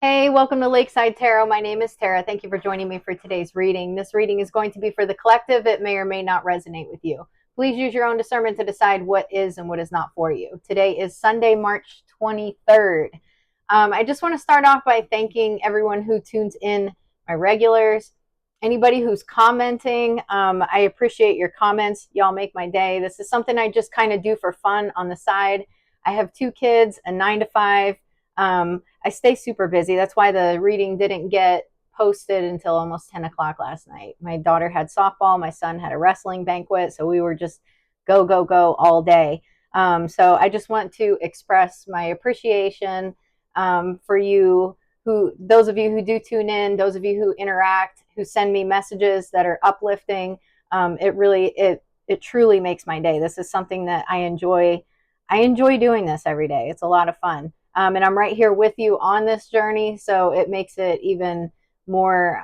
Hey, welcome to Lakeside Tarot. My name is Tara. Thank you for joining me for today's reading. This reading is going to be for the collective. It may or may not resonate with you. Please use your own discernment to decide what is and what is not for you. Today is Sunday, March 23rd. I just want to start off by thanking everyone who tunes in, my regulars, anybody who's commenting. I appreciate your comments. Y'all make my day. This is something I just kind of do for fun on the side. I have 2 kids, a 9 to 5. I stay super busy. That's why the reading didn't get posted until almost 10 o'clock last night. My daughter had softball. My son had a wrestling banquet. So we were just go, go, go all day. So I just want to express my appreciation for you, those of you who do tune in, those of you who interact, who send me messages that are uplifting. It truly makes my day. This is something that I enjoy. I enjoy doing this every day. It's a lot of fun. And I'm right here with you on this journey, so it makes it even more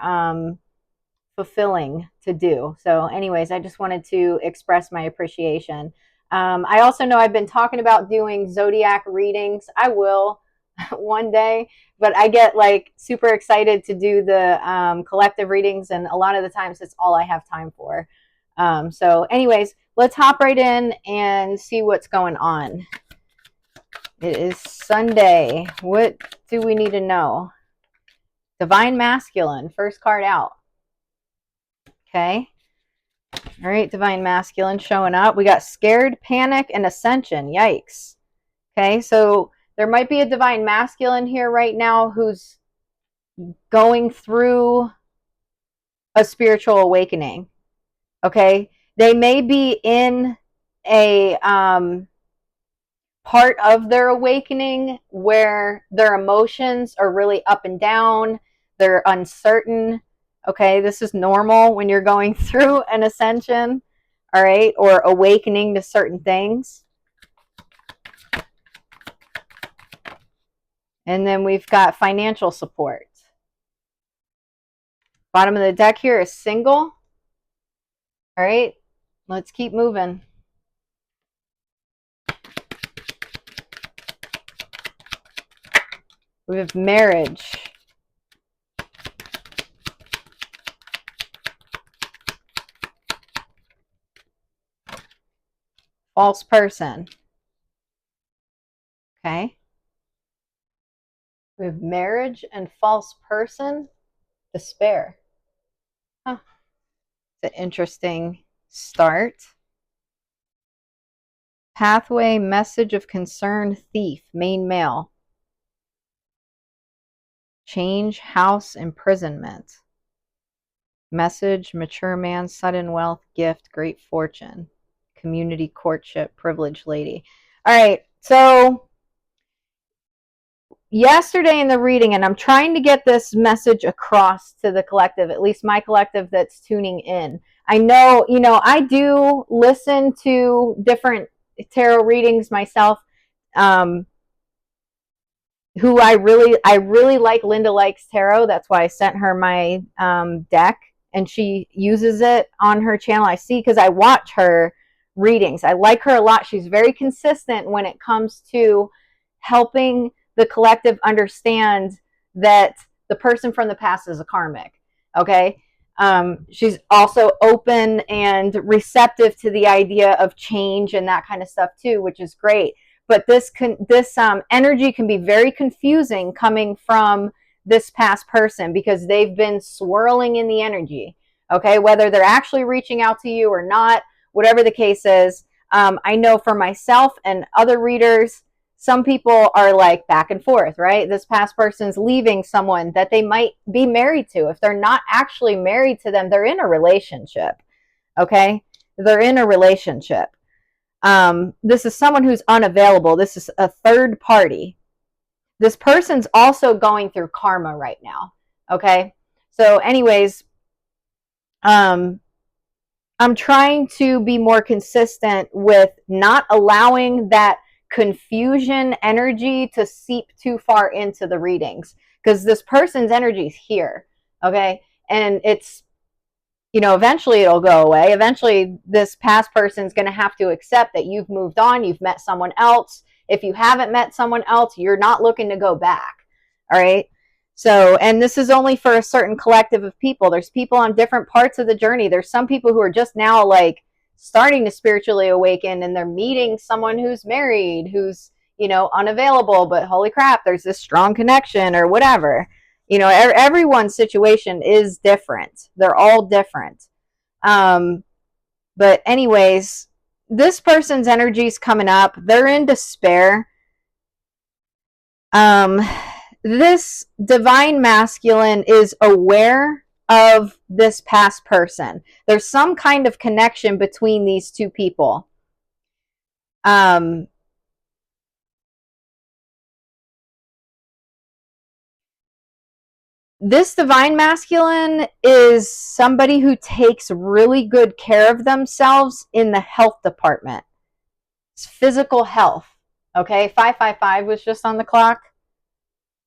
fulfilling to do. So anyways, I just wanted to express my appreciation. I also know I've been talking about doing zodiac readings. I will one day, but I get like super excited to do the collective readings, and a lot of the times it's all I have time for. So anyways, let's hop right in and see what's going on. It is Sunday. What do we need to know? Divine Masculine, first card out. Okay. All right, Divine Masculine showing up. We got Scared, Panic, and Ascension. Yikes. Okay, so there might be a Divine Masculine here right now who's going through a spiritual awakening. Okay, they may be in a part of their awakening where their emotions are really up and down, they're uncertain. Okay, this is normal when you're going through an ascension, all right, or awakening to certain things. And then we've got financial support. Bottom of the deck here is single. All right, let's keep moving. We have marriage. False person. Okay. We have marriage and false person. Despair. Huh. It's an interesting start. Pathway, message of concern, thief, main male. Change, house, imprisonment. Message, mature man, sudden wealth, gift, great fortune. Community, courtship, privileged lady. All right, so yesterday in the reading, and I'm trying to get this message across to the collective, at least my collective that's tuning in. I know, I do listen to different tarot readings myself. Who I really like. Linda likes tarot. That's why I sent her my deck, and she uses it on her channel. I see, because I watch her readings. I like her a lot. She's very consistent when it comes to helping the collective understand that the person from the past is a karmic. Okay. She's also open and receptive to the idea of change and that kind of stuff too, which is great. But this energy can be very confusing coming from this past person, because they've been swirling in the energy. Okay, whether they're actually reaching out to you or not, whatever the case is. I know for myself and other readers, some people are like back and forth, right? This past person's leaving someone that they might be married to. If they're not actually married to them, they're in a relationship. Okay, they're in a relationship. This is someone who's unavailable. This is a third party. This person's also going through karma right now. Okay. So anyways, I'm trying to be more consistent with not allowing that confusion energy to seep too far into the readings, because this person's energy is here. Okay. And it's, eventually it'll go away. Eventually this past person's going to have to accept that you've moved on, you've met someone else. If you haven't met someone else, you're not looking to go back. All right. So, and this is only for a certain collective of people. There's people on different parts of the journey. There's some people who are just now like starting to spiritually awaken, and they're meeting someone who's married, who's, unavailable, but holy crap, there's this strong connection or whatever. Everyone's situation is different. They're all different. But anyways, this person's energy is coming up. They're in despair. This divine masculine is aware of this past person. There's some kind of connection between these two people. This divine masculine is somebody who takes really good care of themselves in the health department. It's physical health. Okay, 555 was just on the clock.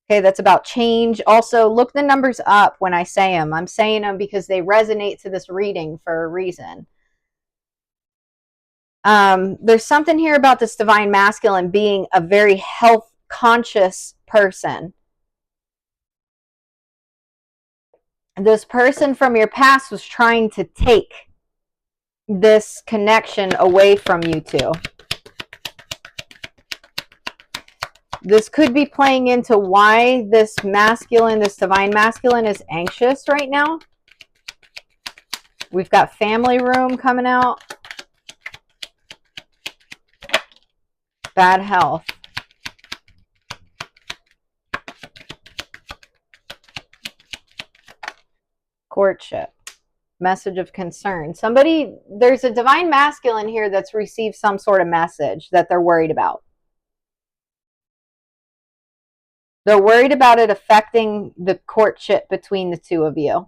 Okay, that's about change. Also, look the numbers up when I say them. I'm saying them because they resonate to this reading for a reason. There's something here about this divine masculine being a very health conscious person. This person from your past was trying to take this connection away from you two. This could be playing into why this divine masculine is anxious right now. We've got family room coming out. Bad health. Courtship. Message of concern. There's a divine masculine here that's received some sort of message that they're worried about. They're worried about it affecting the courtship between the two of you.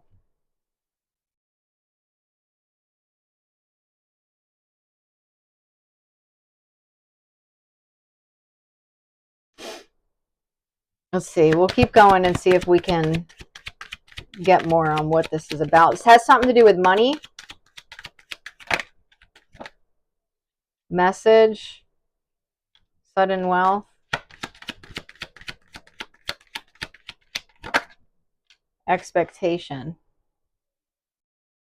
Let's see. We'll keep going and see if we can get more on what this is about. This has something to do with money. Message. Sudden wealth. Expectation.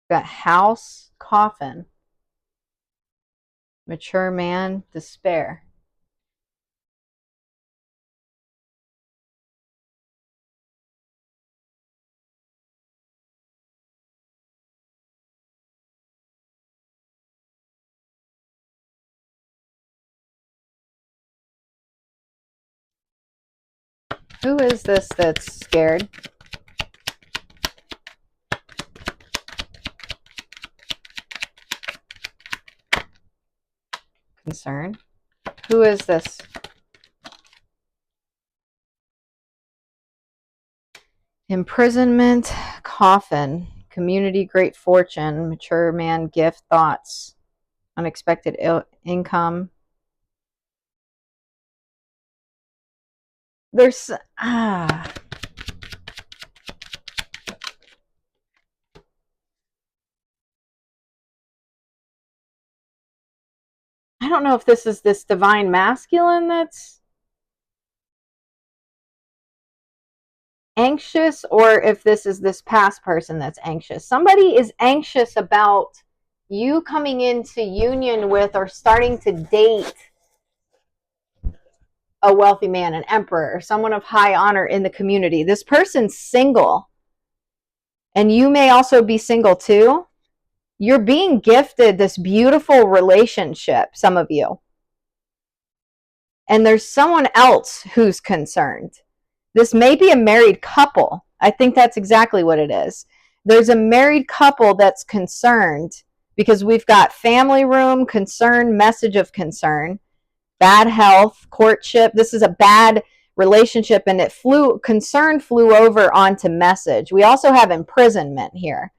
Got house, coffin. Mature man, despair. Who is this that's scared? Concern. Who is this? Imprisonment, coffin, community, great fortune, mature man, gift, thoughts, unexpected income. There's I don't know if this is this divine masculine that's anxious or if this is this past person that's anxious. Somebody is anxious about you coming into union with or starting to date a wealthy man, an emperor, or someone of high honor in the community. This person's single, and you may also be single too. You're being gifted this beautiful relationship, some of you. And there's someone else who's concerned. This may be a married couple. I think that's exactly what it is. There's a married couple that's concerned because we've got family room, concern, message of concern, bad health, courtship. This is a bad relationship, and concern flew over onto message. We also have imprisonment here.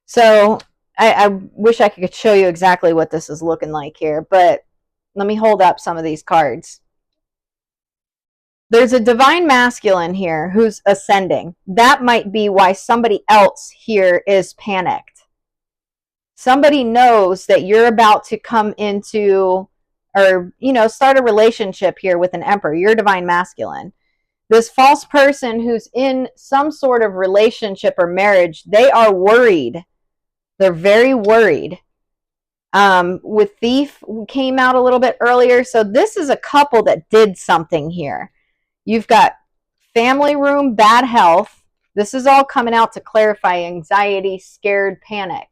So I wish I could show you exactly what this is looking like here, but let me hold up some of these cards. There's a divine masculine here who's ascending. That might be why somebody else here is panicked. Somebody knows that you're about to come into or, start a relationship here with an emperor. You're divine masculine. This false person who's in some sort of relationship or marriage, they are worried. They're very worried. With Thief came out a little bit earlier. So this is a couple that did something here. You've got family room, bad health. This is all coming out to clarify anxiety, scared, panic.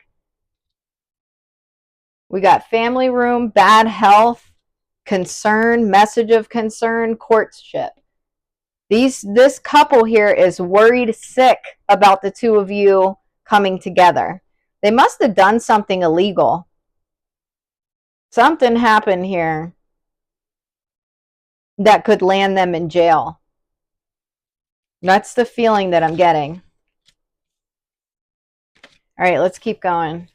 We got family room, bad health, concern, message of concern, courtship. This couple here is worried sick about the two of you coming together. They must have done something illegal. Something happened here that could land them in jail. That's the feeling that I'm getting. All right, let's keep going.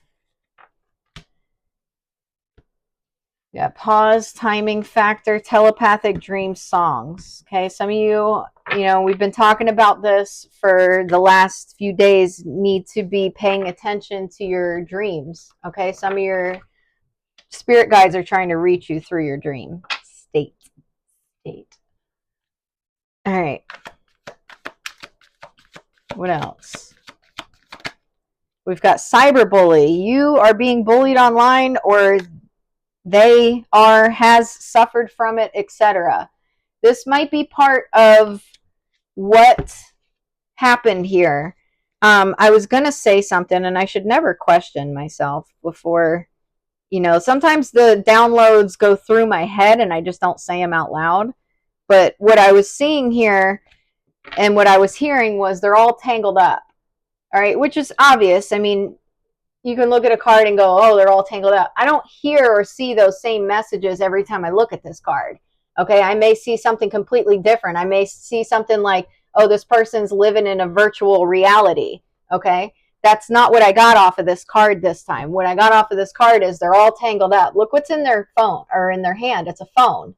Yeah, pause, timing factor, telepathic dream songs. Okay, some of you, we've been talking about this for the last few days, need to be paying attention to your dreams. Okay, some of your spirit guides are trying to reach you through your dream state. All right. What else? We've got cyberbully. You are being bullied online, or they has suffered from it, etc. This might be part of what happened here. I was going to say something, and I should never question myself before, sometimes the downloads go through my head and I just don't say them out loud. But what I was seeing here and what I was hearing was they're all tangled up. All right, which is obvious. I mean, you can look at a card and go, oh, they're all tangled up. I don't hear or see those same messages every time I look at this card. Okay, I may see something completely different. I may see something like, oh, this person's living in a virtual reality. Okay, that's not what I got off of this card this time. What I got off of this card is they're all tangled up. Look what's in their phone or in their hand. It's a phone.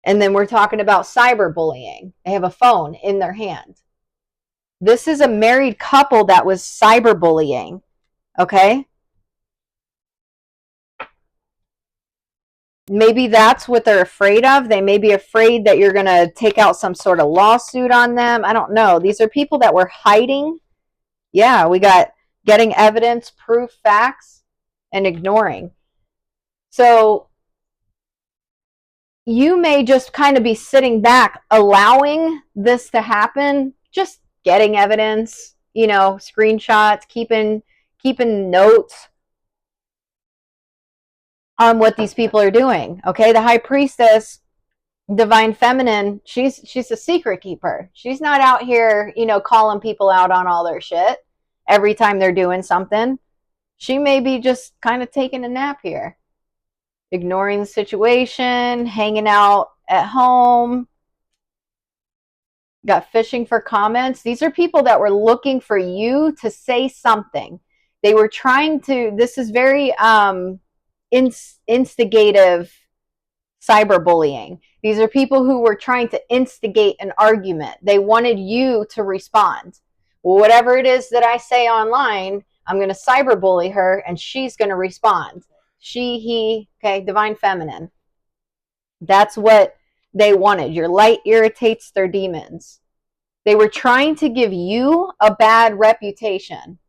And then we're talking about cyberbullying. They have a phone in their hand. This is a married couple that was cyberbullying, okay? Maybe that's what they're afraid of. They may be afraid that you're going to take out some sort of lawsuit on them. I don't know. These are people that were hiding. Yeah, we got getting evidence, proof, facts, and ignoring. So you may just kind of be sitting back, allowing this to happen, just getting evidence, screenshots, keeping notes on what these people are doing. Okay, the high priestess, divine feminine, she's a secret keeper. She's not out here, calling people out on all their shit every time they're doing something. She may be just kind of taking a nap here, ignoring the situation, hanging out at home. Got fishing for comments. These are people that were looking for you to say something. They were trying to, this is very instigative cyberbullying. These are people who were trying to instigate an argument. They wanted you to respond. Well, whatever it is that I say online, I'm going to cyberbully her and she's going to respond. She, he, okay, divine feminine. That's what they wanted. Your light irritates their demons. They were trying to give you a bad reputation.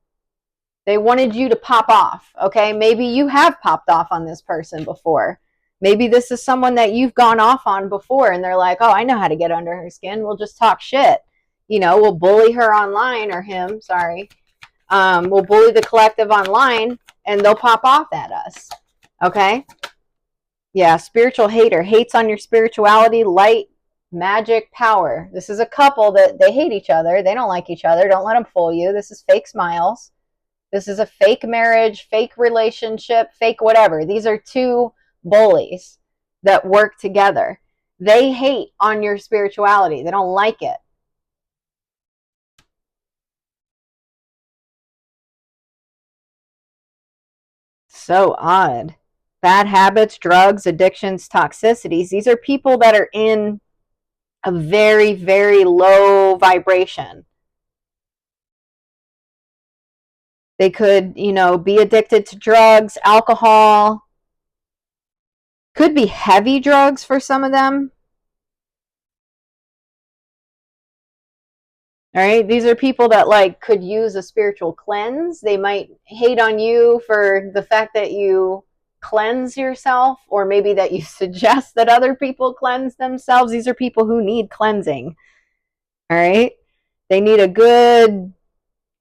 They wanted you to pop off, okay? Maybe you have popped off on this person before. Maybe this is someone that you've gone off on before and they're like, oh, I know how to get under her skin. We'll just talk shit. We'll bully her online, or him, sorry. We'll bully the collective online and they'll pop off at us, okay? Yeah, spiritual hater, hates on your spirituality, light, magic, power. This is a couple that they hate each other. They don't like each other. Don't let them fool you. This is fake smiles. This is a fake marriage, fake relationship, fake whatever. These are two bullies that work together. They hate on your spirituality. They don't like it. So odd. Bad habits, drugs, addictions, toxicities. These are people that are in a very, very low vibration. They could, be addicted to drugs, alcohol. Could be heavy drugs for some of them. All right. These are people that like could use a spiritual cleanse. They might hate on you for the fact that you cleanse yourself, or maybe that you suggest that other people cleanse themselves. These are people who need cleansing. All right. They need a good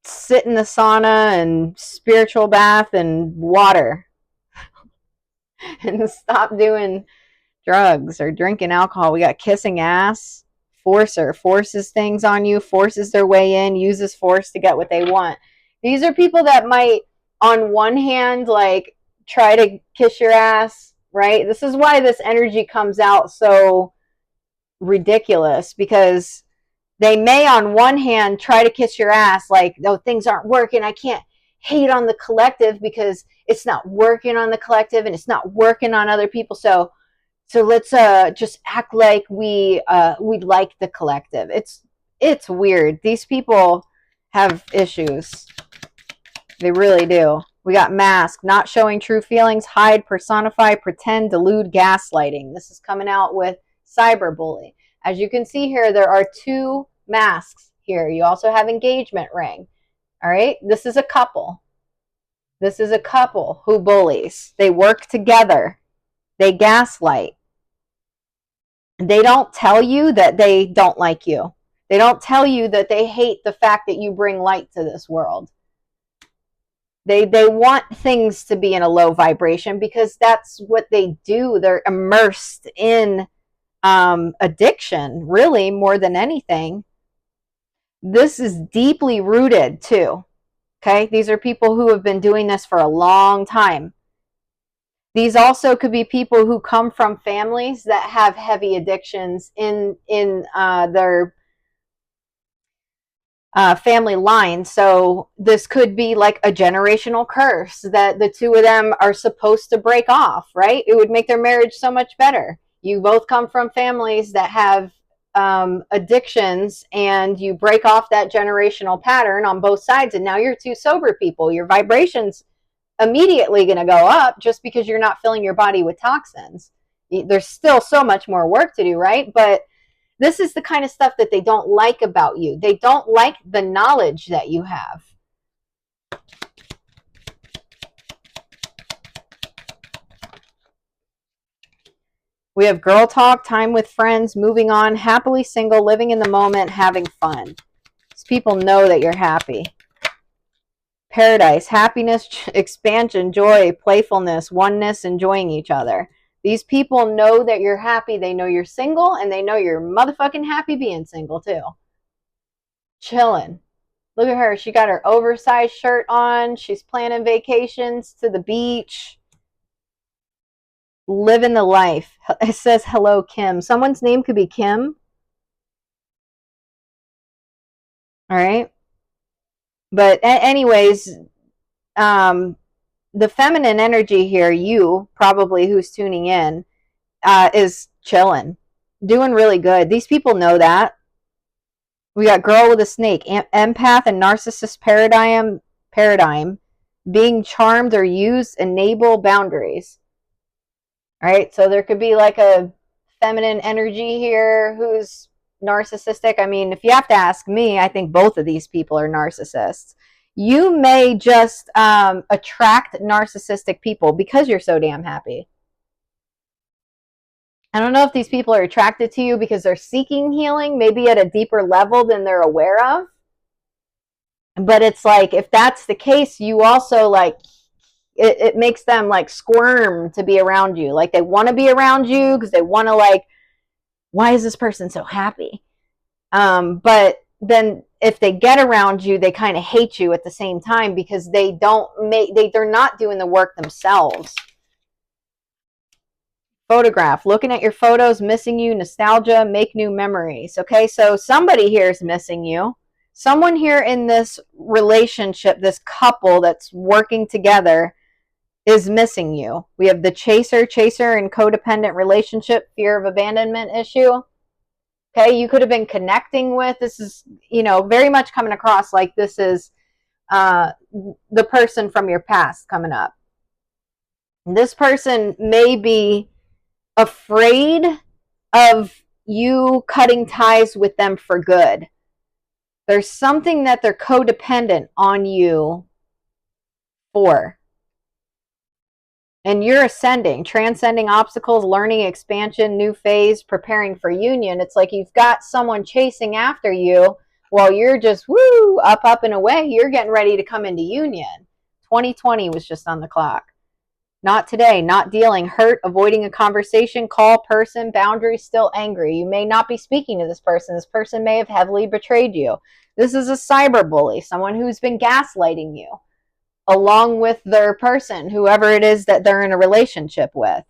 sit in the sauna and spiritual bath and water and stop doing drugs or drinking alcohol. We got kissing ass, forcer, forces things on you, forces their way in, uses force to get what they want. These are people that might, on one hand, like try to kiss your ass, right? This is why this energy comes out so ridiculous, because they may, on one hand, try to kiss your ass like, no, things aren't working. I can't hate on the collective because it's not working on the collective and it's not working on other people. So let's just act like we like the collective. It's weird. These people have issues. They really do. We got mask, not showing true feelings, hide, personify, pretend, delude, gaslighting. This is coming out with cyberbully. As you can see here, there are two masks here. You also have engagement ring. All right. This is a couple. This is a couple who bullies. They work together. They gaslight. They don't tell you that they don't like you. They don't tell you that they hate the fact that you bring light to this world. They want things to be in a low vibration because that's what they do. They're immersed in addiction, really, more than anything. This is deeply rooted too. Okay, these are people who have been doing this for a long time. These also could be people who come from families that have heavy addictions in their family line. So this could be like a generational curse that the two of them are supposed to break off, right? It would make their marriage so much better. You both come from families that have addictions, and you break off that generational pattern on both sides, and now you're two sober people. Your vibrations immediately going to go up just because you're not filling your body with toxins. There's still so much more work to do, right? But this is the kind of stuff that they don't like about you. They don't like the knowledge that you have. We have girl talk, time with friends, moving on, happily single, living in the moment, having fun. These people know that you're happy. Paradise, happiness, expansion, joy, playfulness, oneness, enjoying each other. These people know that you're happy. They know you're single, and they know you're motherfucking happy being single too. Chilling. Look at her. She got her oversized shirt on. She's planning vacations to the beach. Living the life. It says, hello, Kim. Someone's name could be Kim. All right. But anyways, the feminine energy here, you probably who's tuning in, is chilling, doing really good. These people know that. We got girl with a snake, empath and narcissist paradigm, being charmed or used, enable boundaries. All right, so there could be like a feminine energy here who's narcissistic. I mean, if you have to ask me, I think both of these people are narcissists. You may just attract narcissistic people because you're so damn happy. I don't know if these people are attracted to you because they're seeking healing, maybe at a deeper level than they're aware of. But it's like, if that's the case, you also like, it makes them like squirm to be around you. Like they want to be around you because they want to like, why is this person so happy? But then if they get around you, they kind of hate you at the same time because they're not doing the work themselves. Photograph, looking at your photos, missing you, nostalgia, make new memories. Okay, so somebody here is missing you. Someone here in this relationship, this couple that's working together, is missing you. We have the chaser and codependent relationship, fear of abandonment issue. Okay, you could have been connecting with, this is, very much coming across like this is the person from your past coming up. This person may be afraid of you cutting ties with them for good. There's something that they're codependent on you for. And you're ascending, transcending obstacles, learning expansion, new phase, preparing for union. It's like you've got someone chasing after you while you're just woo, up and away. You're getting ready to come into union. 2020 was just on the clock. Not today, not dealing, hurt, avoiding a conversation, call, person, boundaries, still angry. You may not be speaking to this person. This person may have heavily betrayed you. This is a cyber bully, someone who's been gaslighting you, along with their person, whoever it is that they're in a relationship with.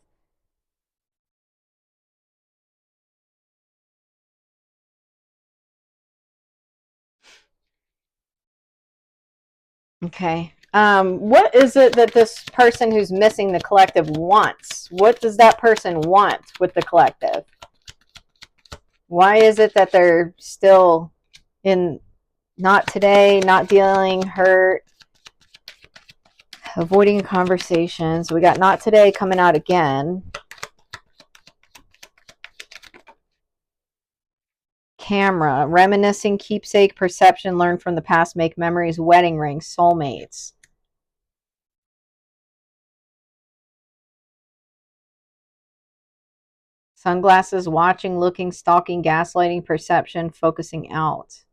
Okay. What is it that this person who's missing the collective wants? What does that person want with the collective? Why is it that they're still in not today, not dealing, hurt, avoiding conversations? We got not today coming out again. Camera, reminiscing, keepsake, perception, learn from the past, make memories, wedding ring, soulmates. Sunglasses, watching, looking, stalking, gaslighting, perception, focusing out.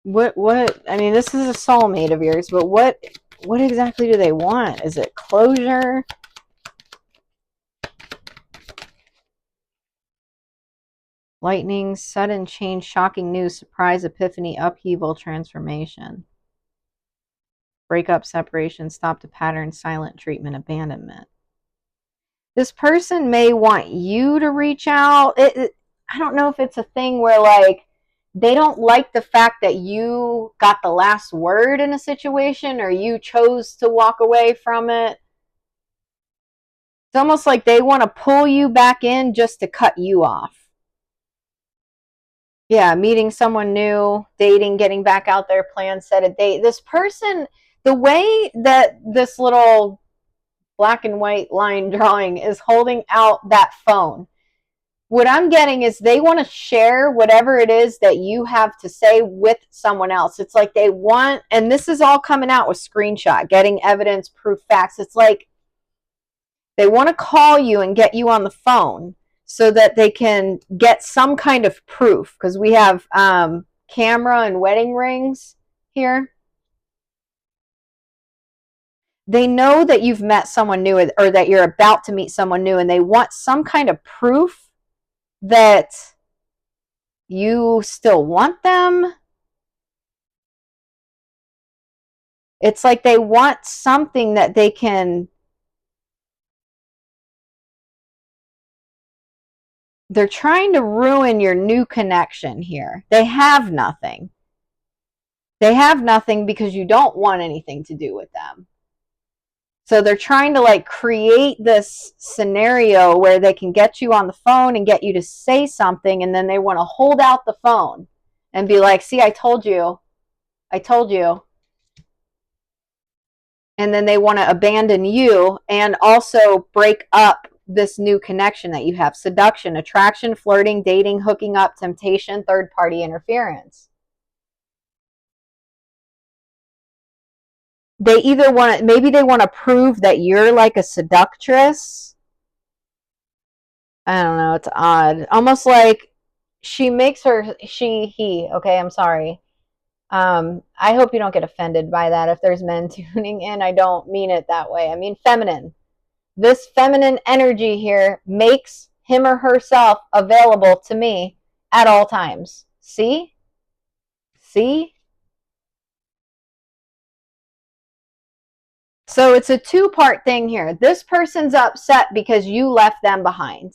What I mean, this is a soulmate of yours, but what exactly do they want? Is it closure? Lightning, sudden change, shocking news, surprise, epiphany, upheaval, transformation. Breakup, separation, stop the pattern, silent treatment, abandonment. This person may want you to reach out. I don't know if it's a thing where like they don't like the fact that you got the last word in a situation or you chose to walk away from it. It's almost like they want to pull you back in just to cut you off. Yeah, meeting someone new, dating, getting back out there, plan, set a date. This person, the way that this little black and white line drawing is holding out that phone, what I'm getting is they want to share whatever it is that you have to say with someone else. It's like they want, and this is all coming out with screenshot, getting evidence, proof, facts. It's like they want to call you and get you on the phone so that they can get some kind of proof, because we have camera and wedding rings here. They know that you've met someone new or that you're about to meet someone new, and they want some kind of proof that you still want them. It's like they want something that they can. They're trying to ruin your new connection here. They have nothing. They have nothing because you don't want anything to do with them. So they're trying to like create this scenario where they can get you on the phone and get you to say something, and then they want to hold out the phone and be like, see, I told you. And then they want to abandon you and also break up this new connection that you have. Seduction, attraction, flirting, dating, hooking up, temptation, third party interference. They either want to, maybe they want to prove that you're like a seductress. I don't know, it's odd. Almost like he, okay, I'm sorry. I hope you don't get offended by that if there's men tuning in. I don't mean it that way. I mean feminine. This feminine energy here makes him or herself available to me at all times. See? So it's a two-part thing here. This person's upset because you left them behind.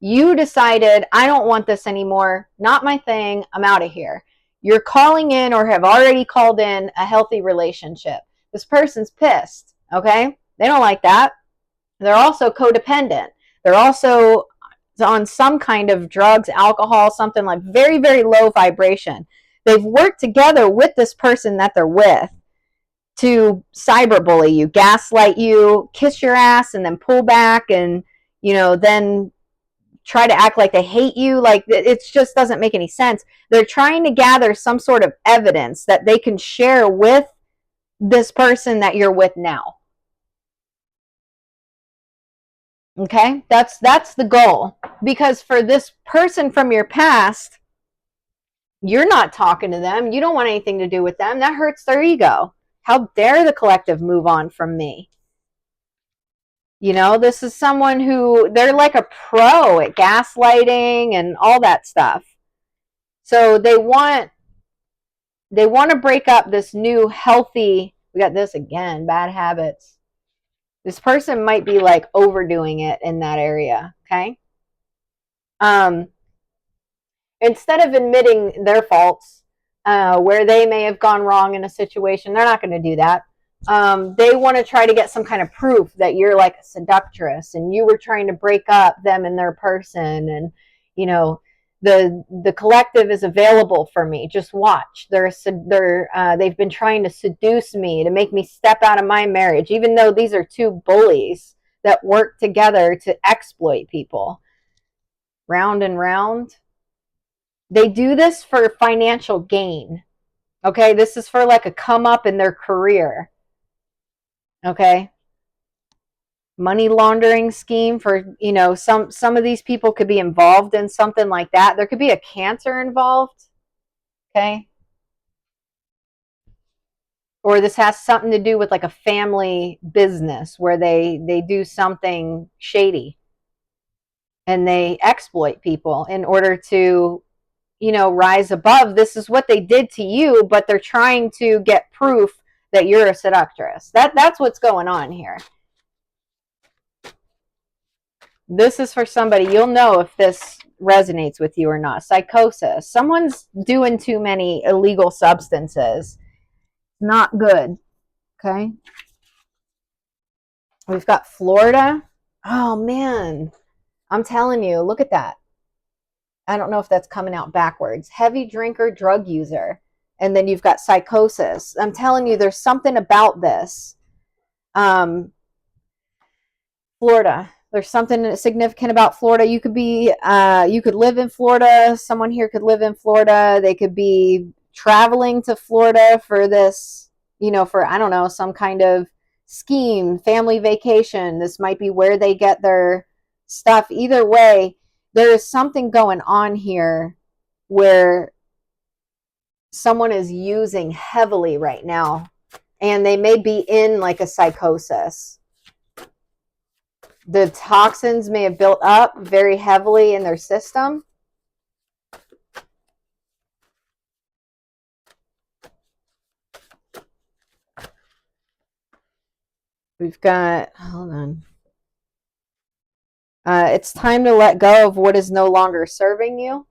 You decided, I don't want this anymore. Not my thing. I'm out of here. You're calling in or have already called in a healthy relationship. This person's pissed, okay? They don't like that. They're also codependent. They're also on some kind of drugs, alcohol, something like very, very low vibration. They've worked together with this person that they're with to cyberbully you, gaslight you, kiss your ass, and then pull back, and then try to act like they hate you. Like, it just doesn't make any sense. They're trying to gather some sort of evidence that they can share with this person that you're with now. Okay, that's the goal. Because for this person from your past, you're not talking to them. You don't want anything to do with them. That hurts their ego. How dare the collective move on from me? This is someone who, they're like a pro at gaslighting and all that stuff. So they want to break up this new healthy, we got this again, bad habits. This person might be like overdoing it in that area, okay? Instead of admitting their faults, where they may have gone wrong in a situation, they're not going to do that. They want to try to get some kind of proof that you're like a seductress and you were trying to break up them and their person, and the collective is available for me. Just watch. They've been trying to seduce me to make me step out of my marriage, even though these are two bullies that work together to exploit people. Round and round. They do this for financial gain. Okay, this is for like a come up in their career. Okay. Money laundering scheme for, some of these people could be involved in something like that. There could be a cancer involved. Okay. Or this has something to do with like a family business where they do something shady and they exploit people in order to, rise above. This is what they did to you, but they're trying to get proof that you're a seductress. That's what's going on here. This is for somebody, you'll know if this resonates with you or not. Psychosis. Someone's doing too many illegal substances. Not good. Okay. We've got Florida. Oh, man. I'm telling you, look at that. I don't know if that's coming out backwards. Heavy drinker, drug user. And then you've got psychosis. I'm telling you, there's something about this. Florida. There's something significant about Florida. You could live in Florida. Someone here could live in Florida. They could be traveling to Florida for this, for, I don't know, some kind of scheme, family vacation. This might be where they get their stuff. Either way, there is something going on here where someone is using heavily right now, and they may be in like a psychosis. The toxins may have built up very heavily in their system. We've got, hold on. It's time to let go of what is no longer serving you.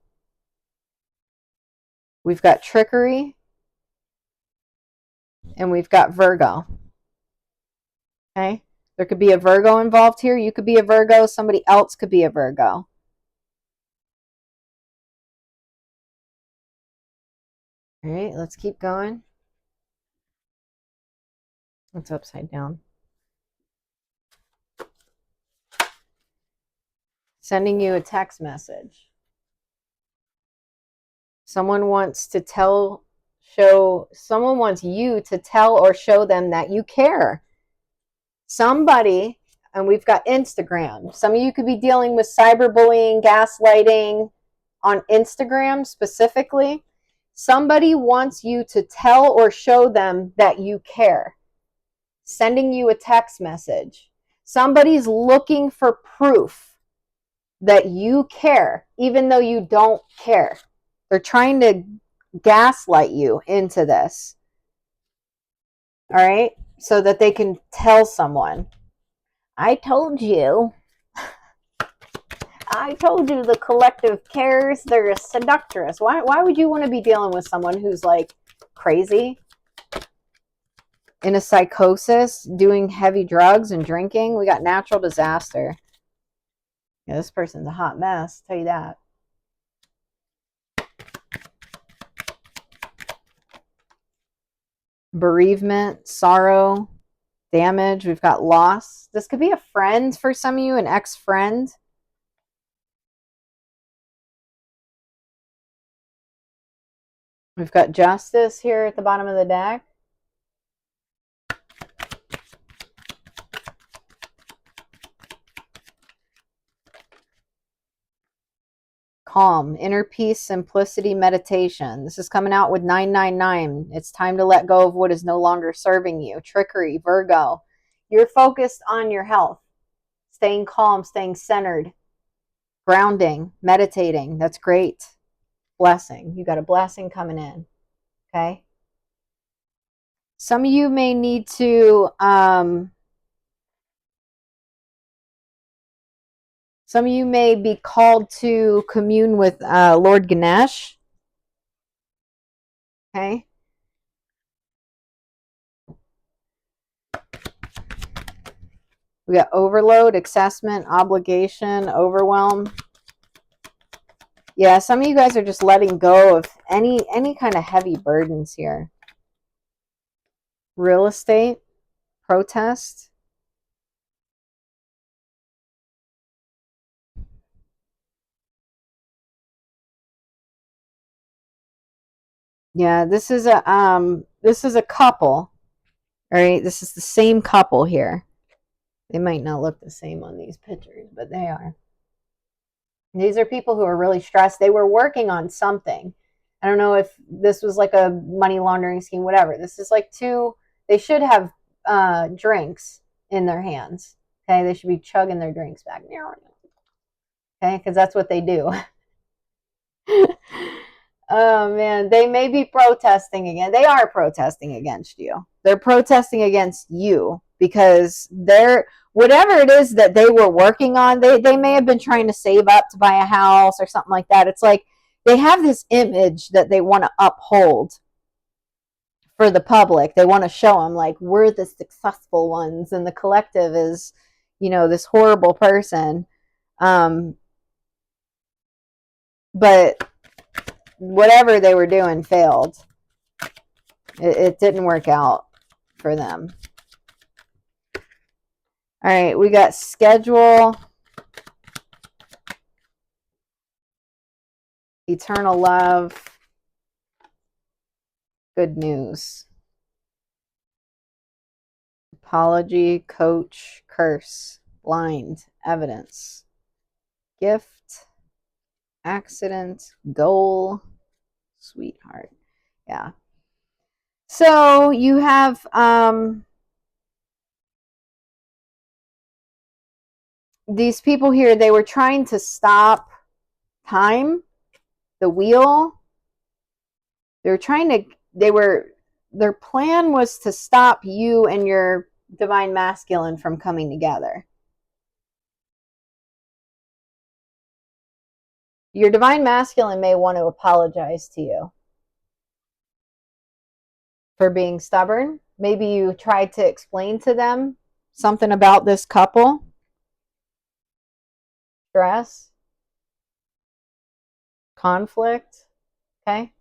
We've got trickery. And we've got Virgo. Okay? There could be a Virgo involved here. You could be a Virgo. Somebody else could be a Virgo. All right, let's keep going. It's upside down. Sending you a text message. Someone wants you to tell or show them that you care. Somebody, and we've got Instagram. Some of you could be dealing with cyberbullying, gaslighting on Instagram specifically. Somebody wants you to tell or show them that you care. Sending you a text message. Somebody's looking for proof that you care, even though you don't care. They're trying to gaslight you into this. All right? So that they can tell someone, I told you the collective cares. They're a seductress. Why would you want to be dealing with someone who's like crazy, in a psychosis, doing heavy drugs and drinking? We got natural disaster. Yeah, this person's a hot mess, I'll tell you that. bereavement, sorrow, damage. We've got loss. This could be a friend for some of you, an ex-friend. We've got justice here at the bottom of the deck. Calm, inner peace, simplicity, meditation. This is coming out with 999. It's time to let go of what is no longer serving you. Trickery, Virgo. You're focused on your health, staying calm, staying centered, grounding, meditating. That's great. Blessing. You got a blessing coming in. Okay. Some of you may need to, some of you may be called to commune with Lord Ganesh. Okay. We got overload, accessment, obligation, overwhelm. Yeah, some of you guys are just letting go of any kind of heavy burdens here. Real estate, protest. Yeah, this is a couple. All right, this is the same couple here. They might not look the same on these pictures, but they are. These are people who are really stressed. They were working on something. I don't know if this was like a money laundering scheme, whatever. This is like they should have drinks in their hands. Okay, they should be chugging their drinks back. Okay, because that's what they do. Oh man, they may be protesting again. They are protesting against you. They're protesting against you because they're whatever it is that they were working on, they may have been trying to save up to buy a house or something like that. It's like they have this image that they want to uphold for the public. They want to show them like we're the successful ones and the collective is, this horrible person. But whatever they were doing failed. It didn't work out for them. All right, we got schedule, eternal love, good news, apology, coach, curse, blind, evidence, gift, accident, goal, sweetheart. Yeah. So you have these people here, they were trying to stop time, the wheel. Their plan was to stop you and your divine masculine from coming together. Your divine masculine may want to apologize to you for being stubborn. Maybe you tried to explain to them something about this couple. Stress, conflict. Okay.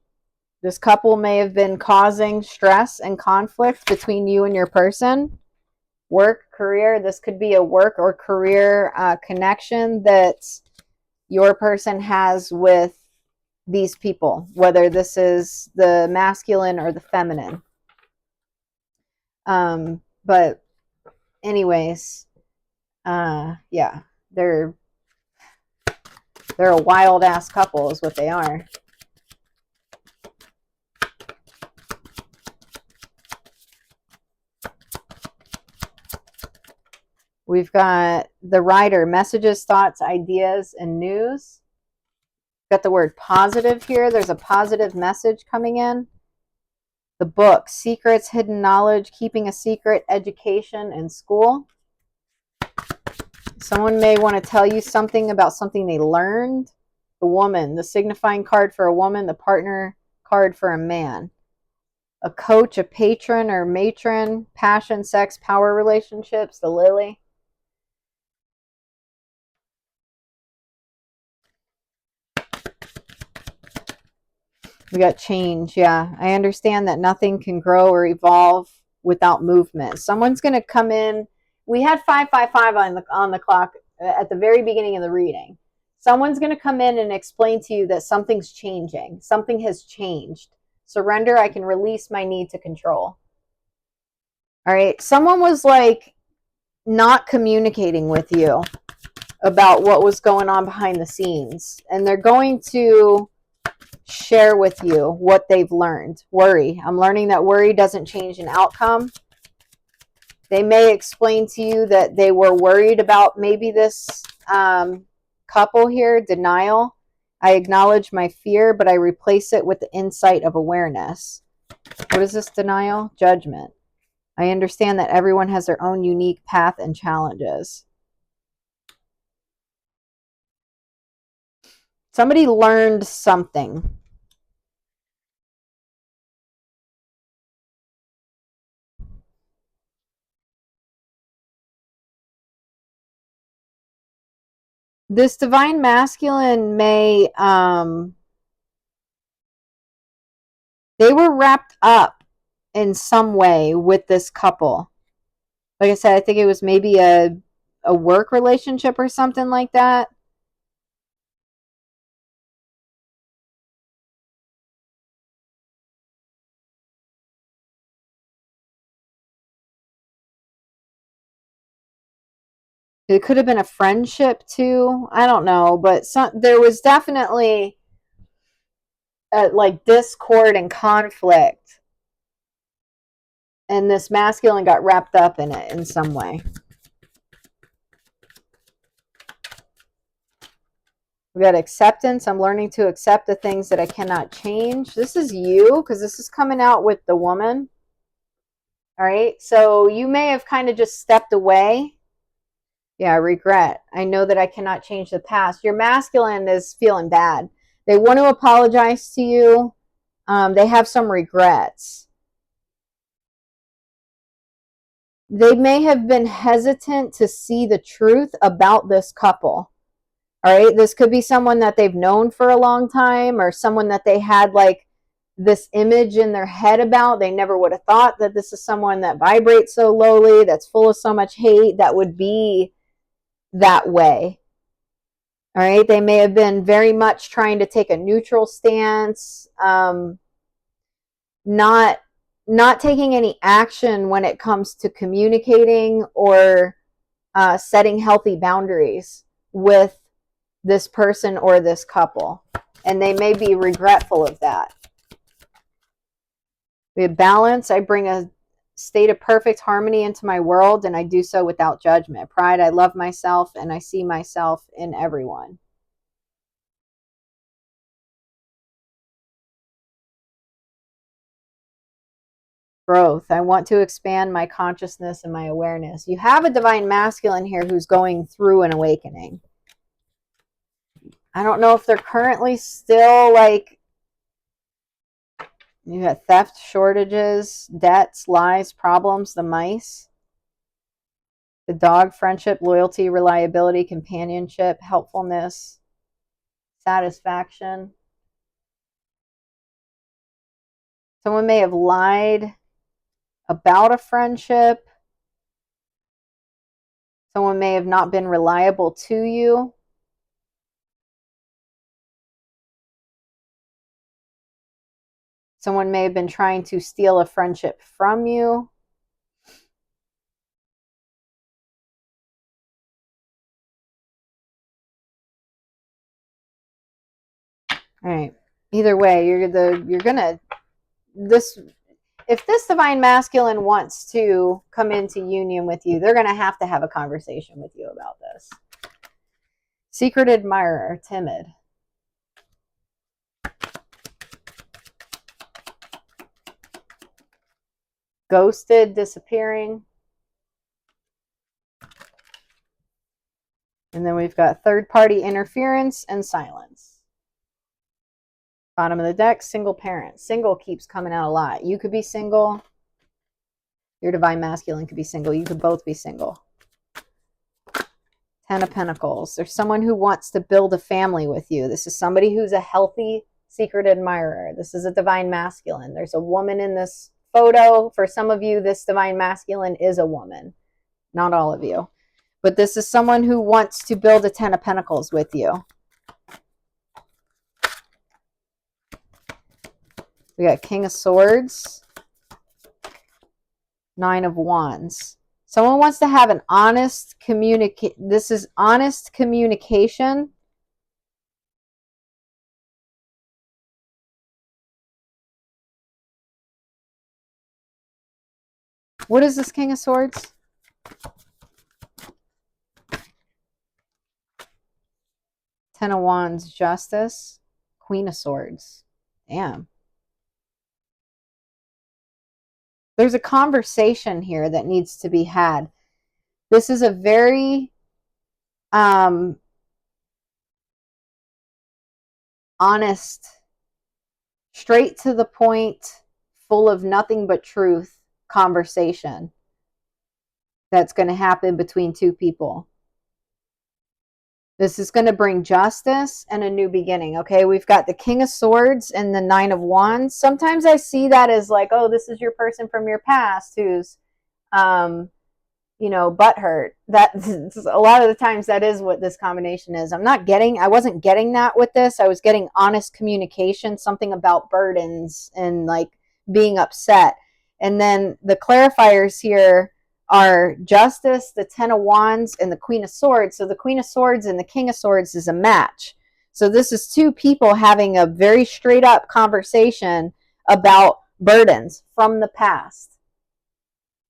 This couple may have been causing stress and conflict between you and your person. Work, career. This could be a work or career connection that your person has with these people, whether this is the masculine or the feminine. But anyways, yeah, they're a wild ass couple is what they are. We've got the writer, messages, thoughts, ideas, and news. Got the word positive here. There's a positive message coming in. The book, secrets, hidden knowledge, keeping a secret, education, and school. Someone may want to tell you something about something they learned. The woman, the signifying card for a woman, the partner card for a man. A coach, a patron or matron, passion, sex, power relationships, the lily. We got change. Yeah, I understand that nothing can grow or evolve without movement. Someone's going to come in. We had 555 on the clock at the very beginning of the reading. Someone's going to come in and explain to you that something's changing. Something has changed. Surrender. I can release my need to control. All right. Someone was like not communicating with you about what was going on behind the scenes, and they're going to share with you what they've learned. Worry. I'm learning that worry doesn't change an outcome. They may explain to you that they were worried about maybe this couple here. Denial. I acknowledge my fear, but I replace it with the insight of awareness. What is this denial? Judgment. I understand that everyone has their own unique path and challenges. Somebody learned something. This divine masculine may, they were wrapped up in some way with this couple. Like I said, I think it was maybe a work relationship or something like that. It could have been a friendship too. I don't know, but there was definitely like discord and conflict, and this masculine got wrapped up in it in some way. We got acceptance. I'm learning to accept the things that I cannot change. This is you, because this is coming out with the woman. All right. So you may have kind of just stepped away. Yeah, regret. I know that I cannot change the past. Your masculine is feeling bad. They want to apologize to you. They have some regrets. They may have been hesitant to see the truth about this couple. All right. This could be someone that they've known for a long time, or someone that they had like this image in their head about. They never would have thought that this is someone that vibrates so lowly, that's full of so much hate, that would be that way. All right. They may have been very much trying to take a neutral stance, not taking any action when it comes to communicating or setting healthy boundaries with this person or this couple. And they may be regretful of that. We have balance. I bring a state of perfect harmony into my world, and I do so without judgment. Pride. I love myself, and I see myself in everyone. Growth. I want to expand my consciousness and my awareness. You have a divine masculine here who's going through an awakening. I don't know if they're currently still like, you got theft, shortages, debts, lies, problems, the mice, the dog, friendship, loyalty, reliability, companionship, helpfulness, satisfaction. Someone may have lied about a friendship. Someone may have not been reliable to you. Someone may have been trying to steal a friendship from you. All right. Either way, if this divine masculine wants to come into union with you, they're going to have a conversation with you about this. Secret admirer, timid. Ghosted, disappearing. And then we've got third-party interference and silence. Bottom of the deck, single parent. Single keeps coming out a lot. You could be single. Your divine masculine could be single. You could both be single. Ten of Pentacles. There's someone who wants to build a family with you. This is somebody who's a healthy secret admirer. This is a divine masculine. There's a woman in this photo. For some of you, this divine masculine is a woman. Not all of you. But this is someone who wants to build a 10 of Pentacles with you. We got King of Swords, 9 of Wands. Someone wants to have an honest communication. This is honest communication. What is this King of Swords? Ten of Wands, Justice, Queen of Swords. Damn. There's a conversation here that needs to be had. This is a very honest, straight to the point, full of nothing but truth conversation that's going to happen between two people. This is going to bring justice and a new beginning. Okay, we've got the King of Swords and the 9 of Wands. Sometimes I see that as like, oh, this is your person from your past who's, butthurt. That a lot of the times that is what this combination is. I wasn't getting that with this. I was getting honest communication, something about burdens and like being upset. And then the clarifiers here are Justice, the 10 of Wands, and the Queen of Swords. So the Queen of Swords and the King of Swords is a match. So this is two people having a very straight up conversation about burdens from the past.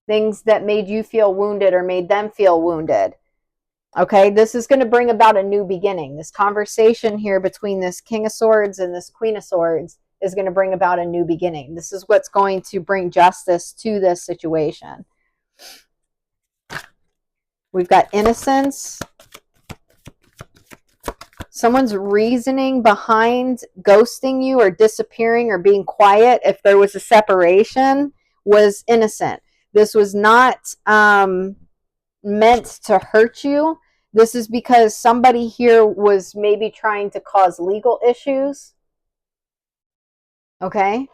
Things that made you feel wounded or made them feel wounded. Okay, this is going to bring about a new beginning. This conversation here between this King of Swords and this Queen of Swords is going to bring about a new beginning. This is what's going to bring justice to this situation. We've got innocence. Someone's reasoning behind ghosting you or disappearing or being quiet, if there was a separation, was innocent. This was not meant to hurt you. This is because somebody here was maybe trying to cause legal issues. Okay?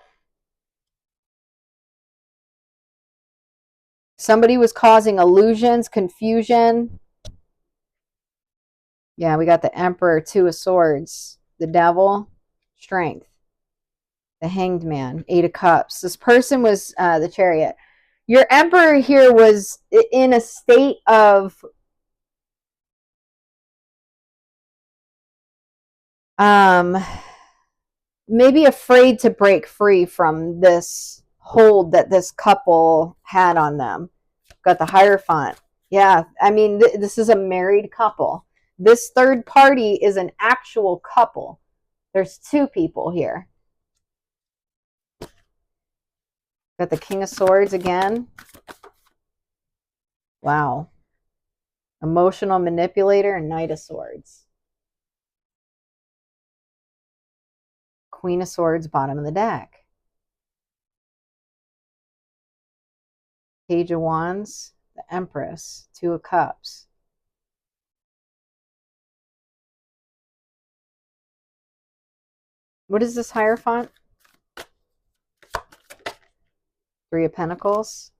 Somebody was causing illusions, confusion. Yeah, we got the Emperor, 2 of Swords, the Devil, Strength, the Hanged Man, 8 of Cups. This person was the Chariot. Your Emperor here was in a state of maybe afraid to break free from this hold that this couple had on them. Got the Hierophant. Yeah, I mean, this is a married couple. This third party is an actual couple. There's two people here. Got the King of Swords again. Wow. Emotional manipulator and Knight of Swords. Queen of Swords, bottom of the deck. Page of Wands, the Empress, 2 of Cups. What is this Hierophant? 3 of Pentacles.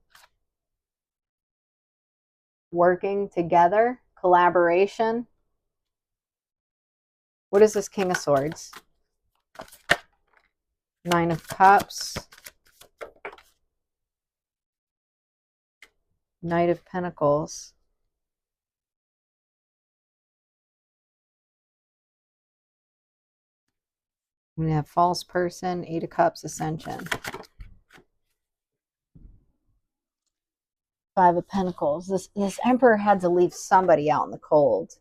Working together, collaboration. What is this King of Swords? 9 of Cups. Knight of Pentacles. We have False Person, 8 of Cups, Ascension. 5 of Pentacles. This Emperor had to leave somebody out in the cold.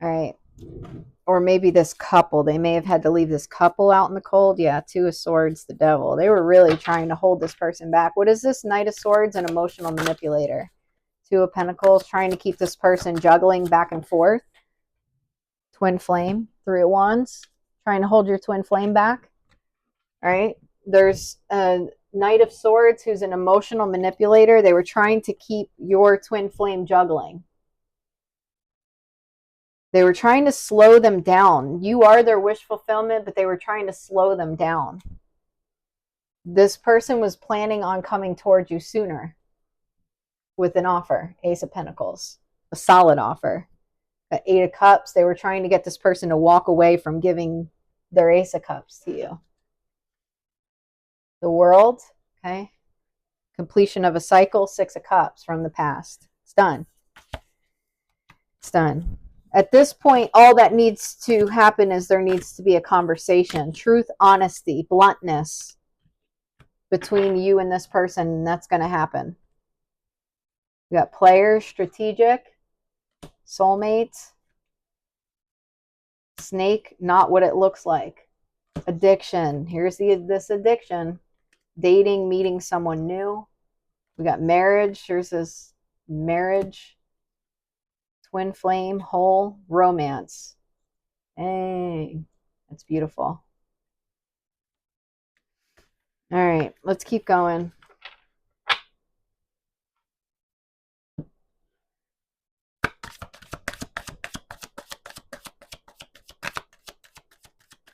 All right. Or maybe this couple. They may have had to leave this couple out in the cold. Yeah, 2 of Swords, the Devil. They were really trying to hold this person back. What is this? Knight of Swords, an emotional manipulator. 2 of Pentacles, trying to keep this person juggling back and forth. Twin Flame, 3 of Wands, trying to hold your twin flame back. All right. There's a Knight of Swords who's an emotional manipulator. They were trying to keep your twin flame juggling. They were trying to slow them down. You are their wish fulfillment, but they were trying to slow them down. This person was planning on coming towards you sooner with an offer. Ace of Pentacles, a solid offer. At 8 of Cups, they were trying to get this person to walk away from giving their Ace of Cups to you. The World, okay. Completion of a cycle, 6 of Cups from the past. It's done. It's done. At this point, all that needs to happen is there needs to be a conversation. Truth, honesty, bluntness between you and this person, and that's going to happen. You got players, strategic, soulmates, snake, not what it looks like. Addiction, here's this addiction. Dating, meeting someone new. We got marriage, here's this marriage. Twin flame, whole, romance. Hey, that's beautiful. All right, let's keep going.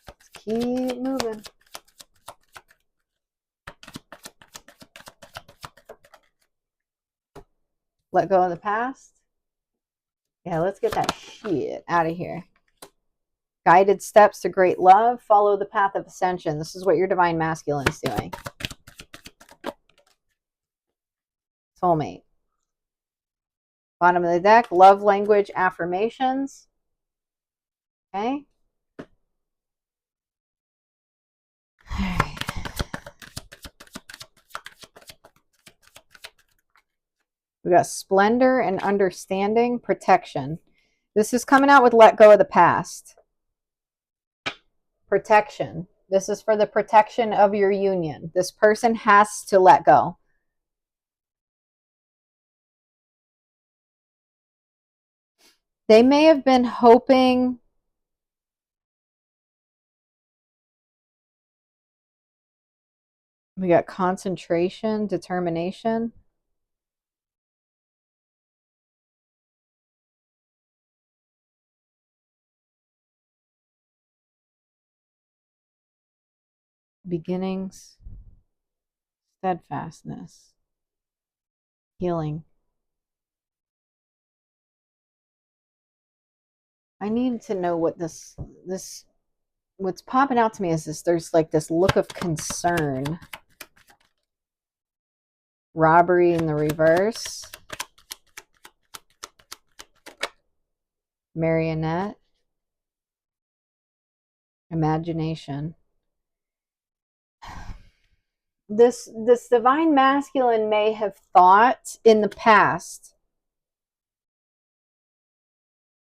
Let's keep moving. Let go of the past. Yeah, let's get that shit out of here. Guided steps to great love. Follow the path of ascension. This is what your divine masculine is doing. Soulmate. Bottom of the deck. Love language affirmations. Okay. We got splendor and understanding, protection. This is coming out with let go of the past. Protection. This is for the protection of your union. This person has to let go. They may have been hoping we got concentration, determination. Beginnings, steadfastness, healing. I need to know what this what's popping out to me is this. There's like this look of concern. Robbery in the reverse. Marionette. Imagination. This divine masculine may have thought in the past,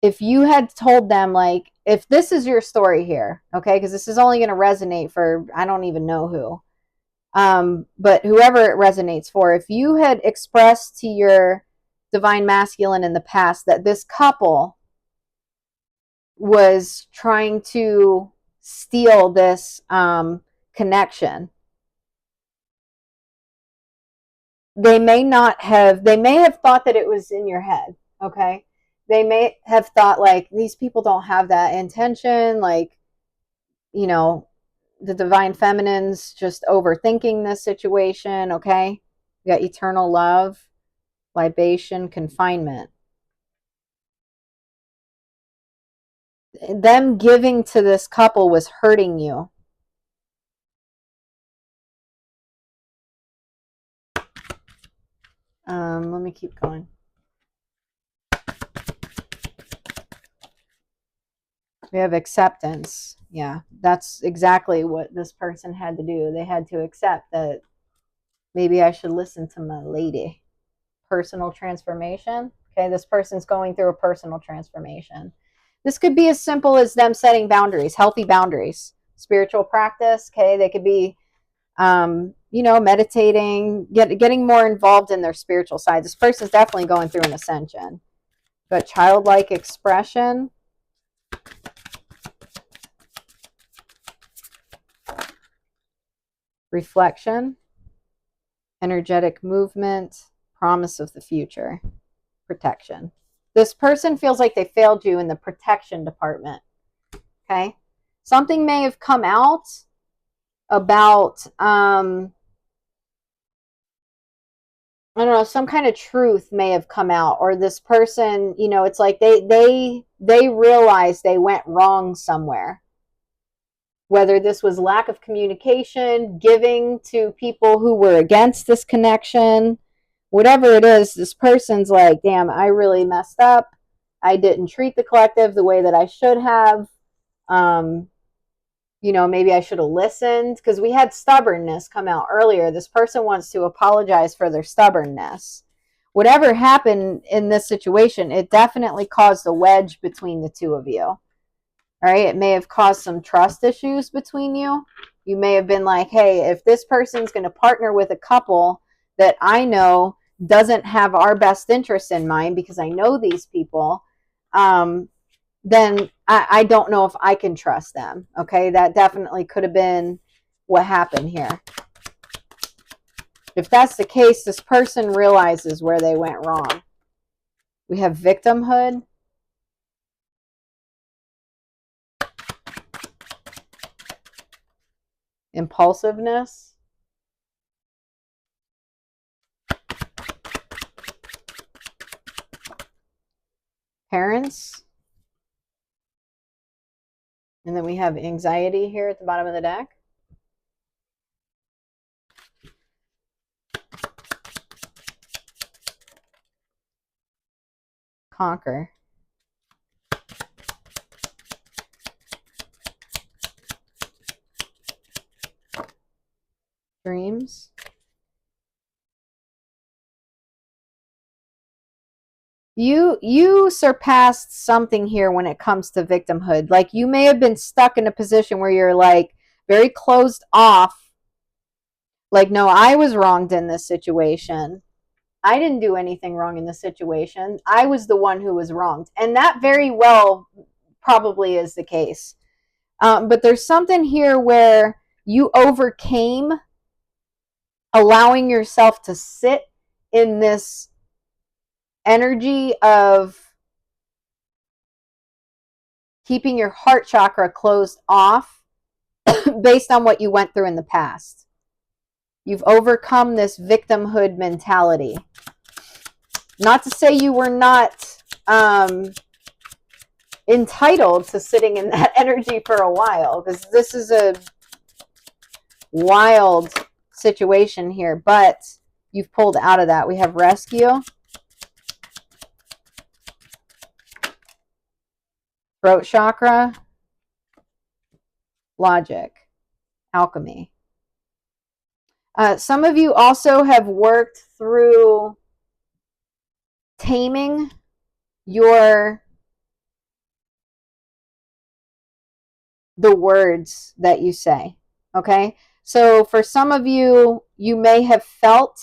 if you had told them, like, if this is your story here, okay, because this is only going to resonate for, I don't even know who, but whoever it resonates for, if you had expressed to your divine masculine in the past that this couple was trying to steal this connection, they may have thought that it was in your head, okay? They may have thought, like, these people don't have that intention, like, you know, the divine feminine's just overthinking this situation, okay? We got eternal love, libation, confinement. Them giving to this couple was hurting you. Let me keep going. We have acceptance. Yeah, that's exactly what this person had to do. They had to accept that maybe I should listen to my lady. Personal transformation. Okay, this person's going through a personal transformation. This could be as simple as them setting boundaries, healthy boundaries, spiritual practice. Okay, they could be, meditating, getting more involved in their spiritual side. This person's definitely going through an ascension. But childlike expression. Reflection. Energetic movement. Promise of the future. Protection. This person feels like they failed you in the protection department. Okay. Something may have come out about, I don't know, some kind of truth may have come out, or this person, you know, it's like they realized they went wrong somewhere. Whether this was lack of communication, giving to people who were against this connection, whatever it is, this person's like, damn, I really messed up. I didn't treat the collective the way that I should have. You know, maybe I should have listened, because we had stubbornness come out earlier. This person wants to apologize for their stubbornness. Whatever happened in this situation, it definitely caused a wedge between the two of you. All right. It may have caused some trust issues between you. You may have been like, hey, if this person's going to partner with a couple that I know doesn't have our best interests in mind, because I know these people, then I don't know if I can trust them. Okay, that definitely could have been what happened here. If that's the case, this person realizes where they went wrong. We have victimhood. Impulsiveness. Parents. And then we have anxiety here at the bottom of the deck. Conquer. Dreams. You surpassed something here when it comes to victimhood. Like, you may have been stuck in a position where you're like very closed off. Like, no, I was wronged in this situation. I didn't do anything wrong in this situation. I was the one who was wronged. And that very well probably is the case. But there's something here where you overcame allowing yourself to sit in this energy of keeping your heart chakra closed off based on what you went through in the past. You've overcome this victimhood mentality. Not to say you were not entitled to sitting in that energy for a while, because this is a wild situation here, but you've pulled out of that. We have rescue. Throat chakra. Logic. Alchemy. Some of you also have worked through taming the words that you say. Okay? So for some of you, you may have felt,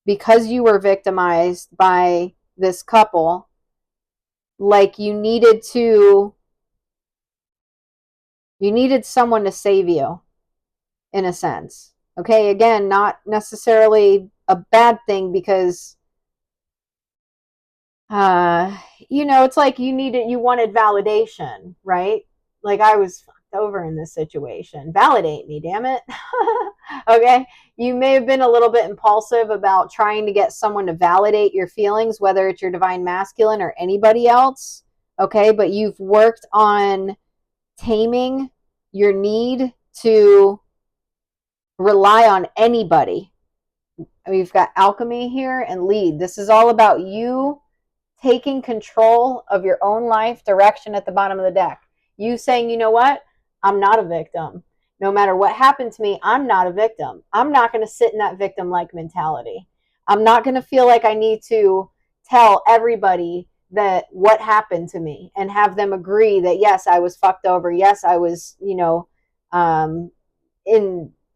because you were victimized by this couple, like you needed someone to save you, in a sense. Okay, again, not necessarily a bad thing, because you know, it's like you wanted validation, right? Like, I was fucked over in this situation. Validate me, damn it. Okay, you may have been a little bit impulsive about trying to get someone to validate your feelings, whether it's your divine masculine or anybody else. Okay, but you've worked on taming your need to rely on anybody. We've got alchemy here and lead. This is all about you taking control of your own life direction at the bottom of the deck. You saying, you know what? I'm not a victim. No matter what happened to me, I'm not a victim. I'm not going to sit in that victim-like mentality. I'm not going to feel like I need to tell everybody that what happened to me and have them agree that, yes, I was fucked over. Yes, I was, you know,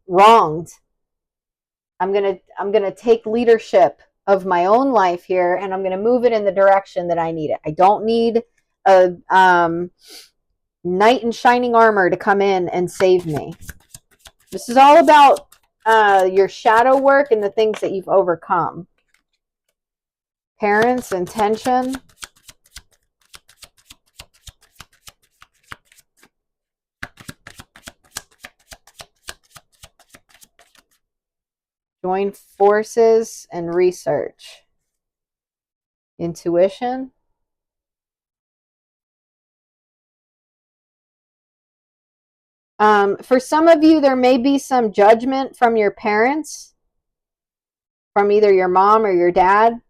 wronged. I'm gonna take leadership of my own life here, and I'm gonna move it in the direction that I need it. I don't need a knight in shining armor to come in and save me. This is all about your shadow work and the things that you've overcome. Parents, intention. Join forces and research. Intuition. For some of you, there may be some judgment from your parents, from either your mom or your dad,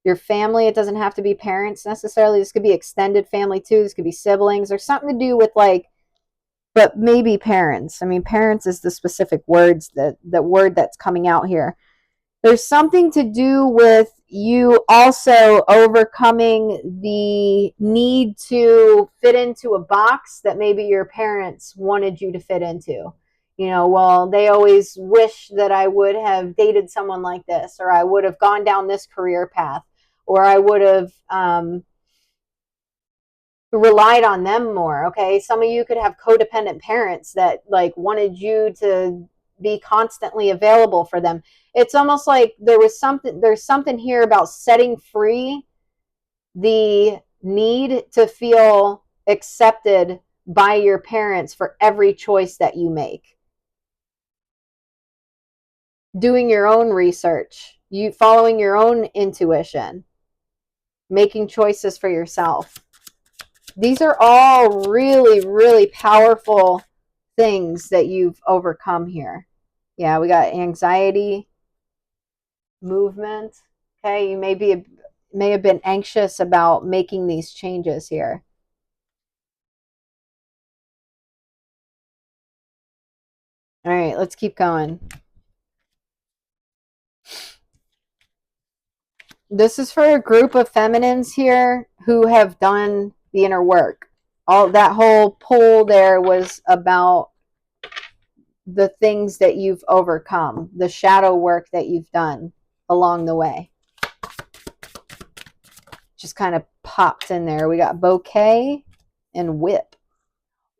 your family. It doesn't have to be parents necessarily. This could be extended family too. This could be siblings or something to do with like, but maybe parents. I mean, parents is the specific words, the word that's coming out here. There's something to do with you also overcoming the need to fit into a box that maybe your parents wanted you to fit into. You know, well, they always wish that I would have dated someone like this, or I would have gone down this career path, or I would have relied on them more. Okay, some of you could have codependent parents that like wanted you to be constantly available for them. It's almost like there's something here about setting free the need to feel accepted by your parents for every choice that you make. Doing your own research, you following your own intuition, making choices for yourself. These are all really, really powerful things that you've overcome here. Yeah, we got anxiety, movement. Okay, you may have been anxious about making these changes here. All right, let's keep going. This is for a group of feminines here who have done the inner work. All that whole poll there was about the things that you've overcome, the shadow work that you've done along the way. Just kind of popped in there. We got bouquet and whip.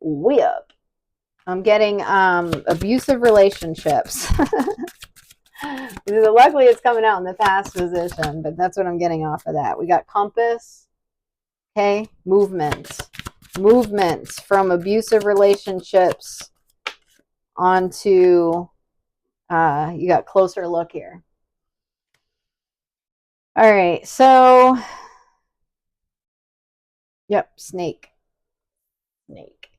Whip. I'm getting abusive relationships. Luckily, it's coming out in the past position, but that's what I'm getting off of that. We got compass. Okay, movements. Movements from abusive relationships onto, you got closer look here. All right, so, yep, snake. Snake.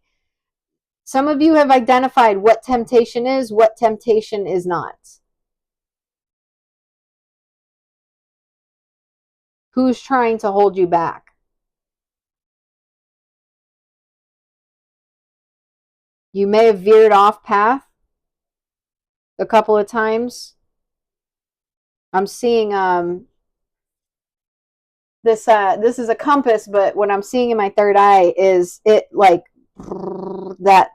Some of you have identified what temptation is, what temptation is not. Who's trying to hold you back? You may have veered off path a couple of times. I'm seeing this is a compass, but what I'm seeing in my third eye is it like that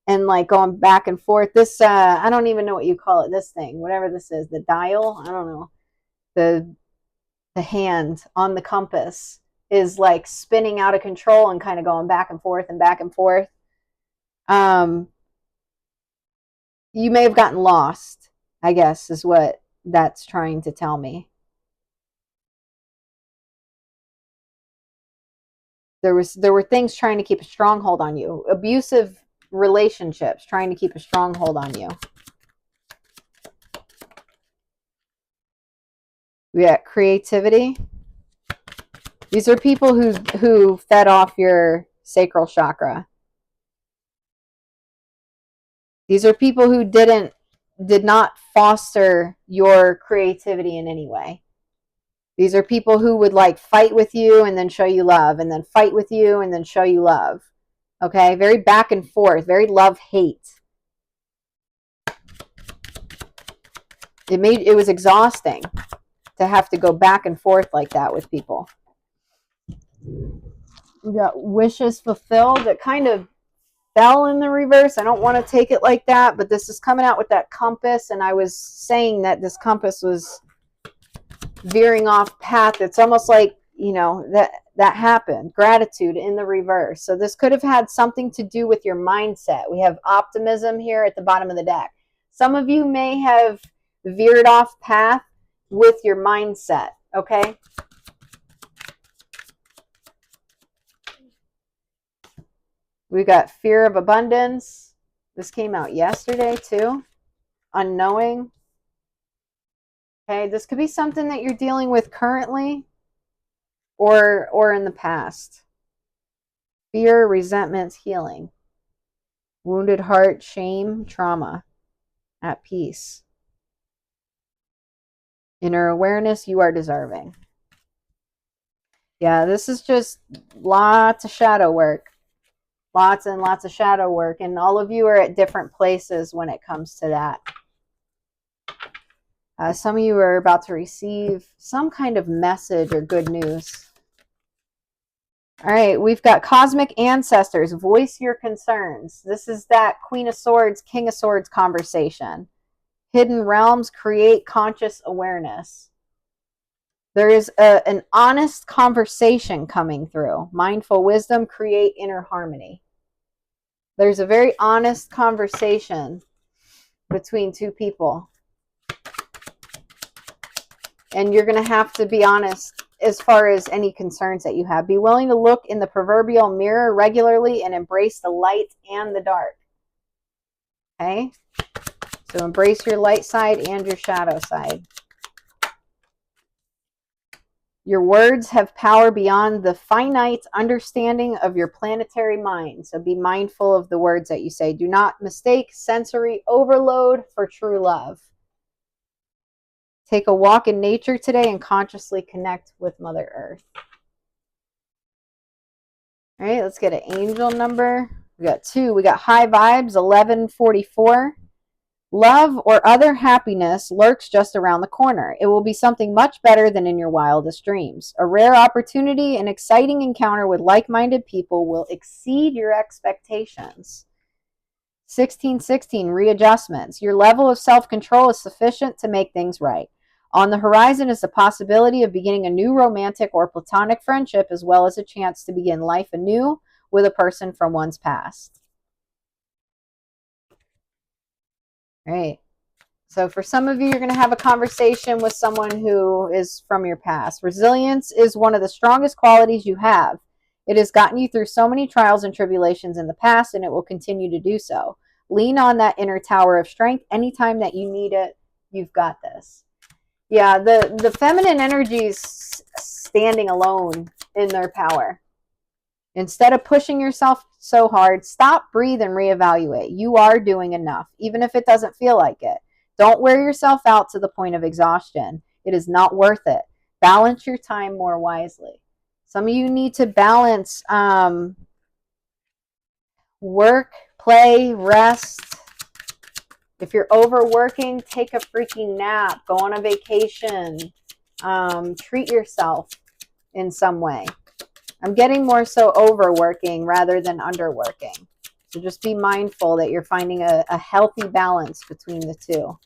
and like going back and forth. This I don't even know what you call it, this thing, whatever this is, the dial, I don't know. The hand on the compass is like spinning out of control and kind of going back and forth and back and forth. You may have gotten lost, I guess, is what that's trying to tell me. There were things trying to keep a stronghold on you, abusive relationships trying to keep a stronghold on you. We got creativity. These are people who fed off your sacral chakra. These are people who did not foster your creativity in any way. These are people who would like fight with you and then show you love, and then fight with you and then show you love. Okay, very back and forth, very love-hate. It was exhausting to have to go back and forth like that with people. We got wishes fulfilled. It kind of fell in the reverse. I don't want to take it like that, but this is coming out with that compass, and I was saying that this compass was veering off path. It's almost like, you know, that happened. Gratitude in the reverse. So this could have had something to do with your mindset. We have optimism here at the bottom of the deck. Some of you may have veered off path with your mindset, okay? We got fear of abundance. This came out yesterday too. Unknowing. Okay, this could be something that you're dealing with currently or in the past. Fear, resentment, healing. Wounded heart, shame, trauma. At peace. Inner awareness, you are deserving. Yeah, this is just lots of shadow work. Lots and lots of shadow work. And all of you are at different places when it comes to that. Some of you are about to receive some kind of message or good news. All right, we've got cosmic ancestors. Voice your concerns. This is that Queen of Swords, King of Swords conversation. Hidden realms create conscious awareness. There is an honest conversation coming through. Mindful wisdom, create inner harmony. There's a very honest conversation between two people. And you're going to have to be honest as far as any concerns that you have. Be willing to look in the proverbial mirror regularly and embrace the light and the dark. Okay? So embrace your light side and your shadow side. Your words have power beyond the finite understanding of your planetary mind. So be mindful of the words that you say. Do not mistake sensory overload for true love. Take a walk in nature today and consciously connect with Mother Earth. All right, let's get an angel number. We got 2. We got high vibes, 1144. Love or other happiness lurks just around the corner. It will be something much better than in your wildest dreams. A rare opportunity, an exciting encounter with like-minded people will exceed your expectations. 1616, readjustments. Your level of self-control is sufficient to make things right. On the horizon is the possibility of beginning a new romantic or platonic friendship, as well as a chance to begin life anew with a person from one's past. All right. So for some of you, you're going to have a conversation with someone who is from your past. Resilience is one of the strongest qualities you have. It has gotten you through so many trials and tribulations in the past, and it will continue to do so. Lean on that inner tower of strength. Anytime that you need it, you've got this. Yeah, the feminine energy is standing alone in their power. Instead of pushing yourself so hard, stop, breathe, and reevaluate. You are doing enough, even if it doesn't feel like it. Don't wear yourself out to the point of exhaustion. It is not worth it. Balance your time more wisely. Some of you need to balance work, play, rest. If you're overworking, take a freaking nap. Go on a vacation. Treat yourself in some way. I'm getting more so overworking rather than underworking. So just be mindful that you're finding a healthy balance between the two.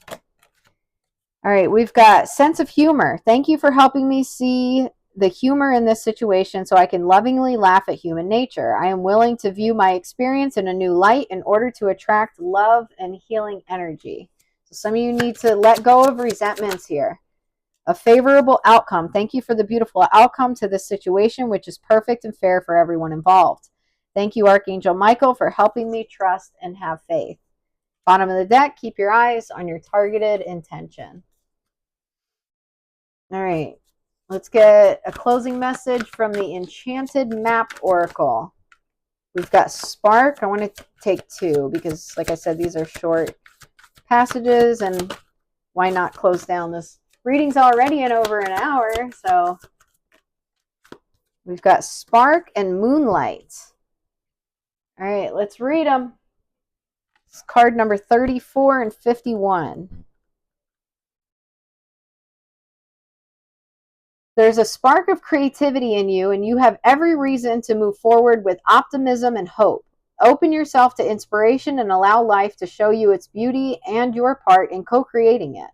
All right, we've got sense of humor. Thank you for helping me see the humor in this situation so I can lovingly laugh at human nature. I am willing to view my experience in a new light in order to attract love and healing energy. So some of you need to let go of resentments here. A favorable outcome. Thank you for the beautiful outcome to this situation, which is perfect and fair for everyone involved. Thank you, Archangel Michael, for helping me trust and have faith. Bottom of the deck, keep your eyes on your targeted intention. All right, let's get a closing message from the Enchanted Map Oracle. We've got Spark. I want to take 2 because, like I said, these are short passages, and why not close down this? Reading's already in over an hour, so we've got Spark and Moonlight. All right, let's read them. It's card number 34 and 51. There's a spark of creativity in you, and you have every reason to move forward with optimism and hope. Open yourself to inspiration and allow life to show you its beauty and your part in co-creating it.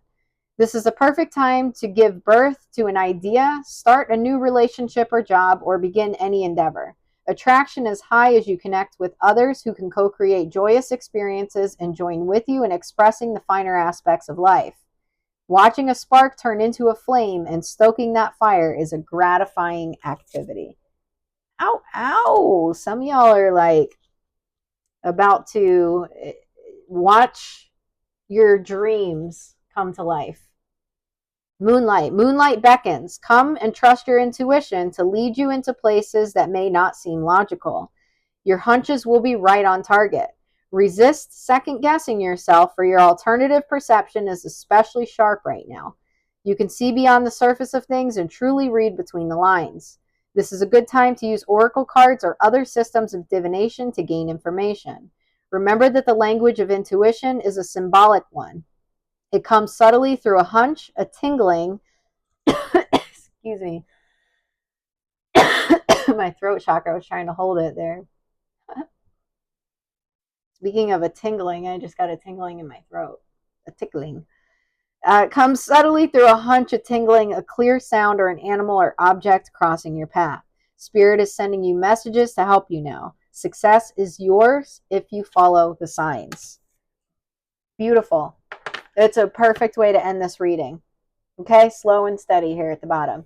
This is a perfect time to give birth to an idea, start a new relationship or job, or begin any endeavor. Attraction is high as you connect with others who can co-create joyous experiences and join with you in expressing the finer aspects of life. Watching a spark turn into a flame and stoking that fire is a gratifying activity. Ow, ow. Some of y'all are like about to watch your dreams come to life. Moonlight. Moonlight beckons. Come and trust your intuition to lead you into places that may not seem logical. Your hunches will be right on target. Resist second guessing yourself, for your alternative perception is especially sharp right now. You can see beyond the surface of things and truly read between the lines. This is a good time to use oracle cards or other systems of divination to gain information. Remember that the language of intuition is a symbolic one. It comes subtly through a hunch, a tingling, excuse me, my throat chakra, I was trying to hold it there. Speaking of a tingling, I just got a tingling in my throat. A tickling. It comes subtly through a hunch, a tingling, a clear sound, or an animal or object crossing your path. Spirit is sending you messages to help you now. Success is yours if you follow the signs. Beautiful. It's a perfect way to end this reading. Okay, slow and steady here at the bottom.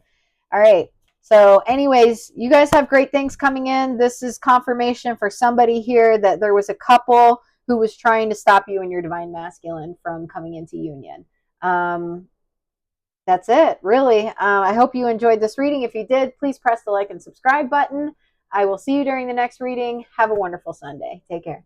All right. So anyways, you guys have great things coming in. This is confirmation for somebody here that there was a couple who was trying to stop you and your divine masculine from coming into union. That's it, really. I hope you enjoyed this reading. If you did, please press the like and subscribe button. I will see you during the next reading. Have a wonderful Sunday. Take care.